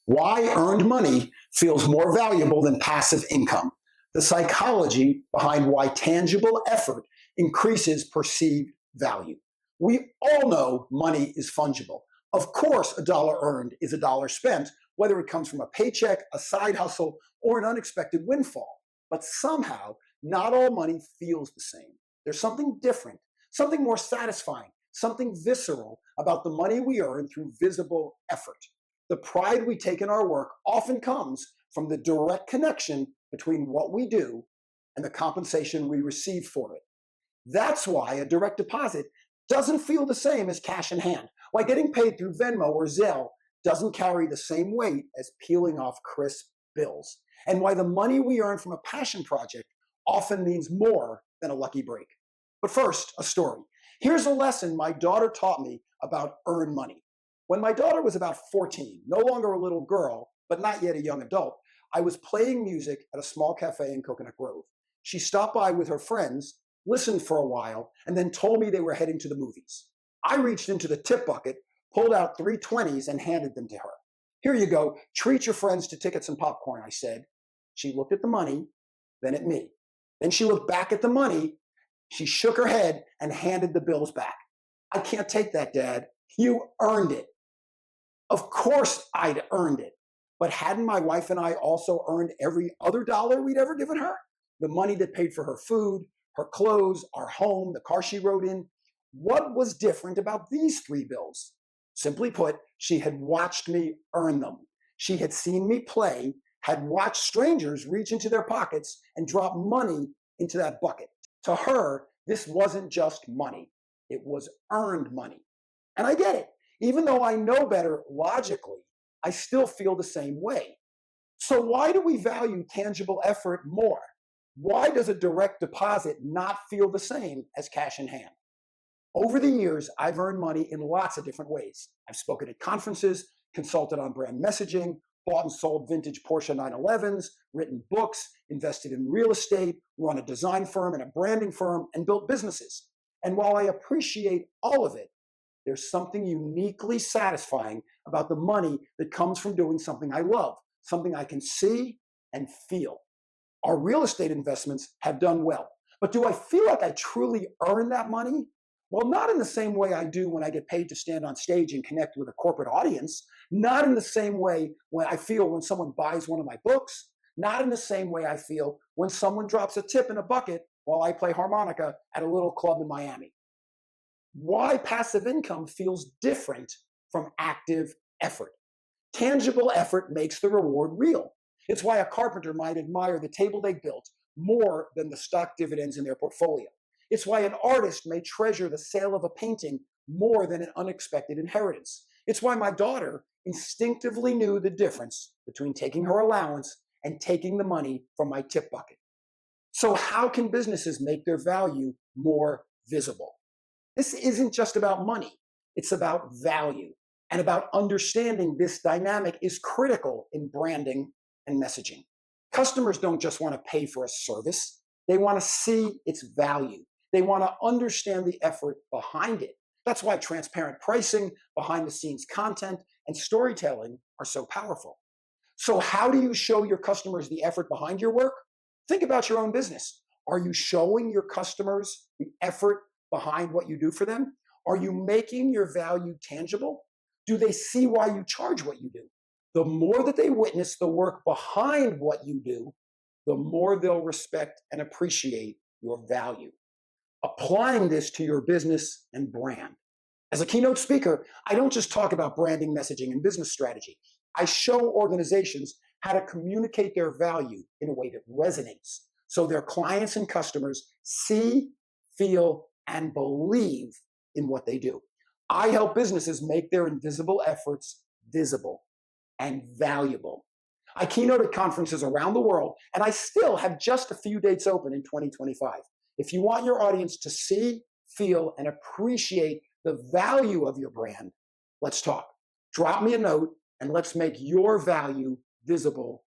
Why earned money feels more valuable than passive income. The psychology behind why tangible effort increases perceived value. We all know money is fungible. Of course, a dollar earned is a dollar spent, whether it comes from a paycheck, a side hustle, or an unexpected windfall. But somehow, not all money feels the same. There's something different, something more satisfying, something visceral about the money we earn through visible effort. The pride we take in our work often comes from the direct connection between what we do and the compensation we receive for it. That's why a direct deposit doesn't feel the same as cash in hand. Why getting paid through Venmo or Zelle doesn't carry the same weight as peeling off crisp bills. And why the money we earn from a passion project often means more than a lucky break. But first, a story. Here's a lesson my daughter taught me about earned money. When my daughter was about 14, no longer a little girl, but not yet a young adult, I was playing music at a small cafe in Coconut Grove. She stopped by with her friends, listened for a while, and then told me they were heading to the movies. I reached into the tip bucket, pulled out 3 20s, and handed them to her. Here you go, treat your friends to tickets and popcorn, I said. She looked at the money, then at me. Then she looked back at the money. She shook her head and handed the bills back. I can't take that, Dad. You earned it. Of course I'd earned it. But hadn't my wife and I also earned every other dollar we'd ever given her? The money that paid for her food, her clothes, our home, the car she rode in. What was different about these 3 bills? Simply put, she had watched me earn them. She had seen me play, had watched strangers reach into their pockets and drop money into that bucket. To her, this wasn't just money. It was earned money. And I get it. Even though I know better logically, I still feel the same way. So why do we value tangible effort more? Why does a direct deposit not feel the same as cash in hand? Over the years, I've earned money in lots of different ways. I've spoken at conferences, consulted on brand messaging, bought and sold vintage Porsche 911s, written books, invested in real estate, run a design firm and a branding firm, and built businesses. And while I appreciate all of it, there's something uniquely satisfying about the money that comes from doing something I love, something I can see and feel. Our real estate investments have done well. But do I feel like I truly earn that money? Well, not in the same way I do when I get paid to stand on stage and connect with a corporate audience. Not in the same way when I feel when someone buys one of my books. Not in the same way I feel when someone drops a tip in a bucket while I play harmonica at a little club in Miami. Why passive income feels different from active effort. Tangible effort makes the reward real. It's why a carpenter might admire the table they built more than the stock dividends in their portfolio. It's why an artist may treasure the sale of a painting more than an unexpected inheritance. It's why my daughter instinctively knew the difference between taking her allowance and taking the money from my tip bucket. So how can businesses make their value more visible? This isn't just about money. It's about value and about understanding this dynamic is critical in branding and messaging. Customers don't just want to pay for a service. They want to see its value. They want to understand the effort behind it. That's why transparent pricing, behind the scenes content, and storytelling are so powerful. So how do you show your customers the effort behind your work? Think about your own business. Are you showing your customers the effort behind what you do for them? Are you making your value tangible? Do they see why you charge what you do? The more that they witness the work behind what you do, the more they'll respect and appreciate your value. Applying this to your business and brand. As a keynote speaker, I don't just talk about branding, messaging, and business strategy. I show organizations how to communicate their value in a way that resonates so their clients and customers see, feel, and believe in what they do. I help businesses make their invisible efforts visible and valuable. I keynote at conferences around the world, and I still have just a few dates open in 2025. If you want your audience to see, feel, and appreciate the value of your brand, let's talk. Drop me a note, and let's make your value visible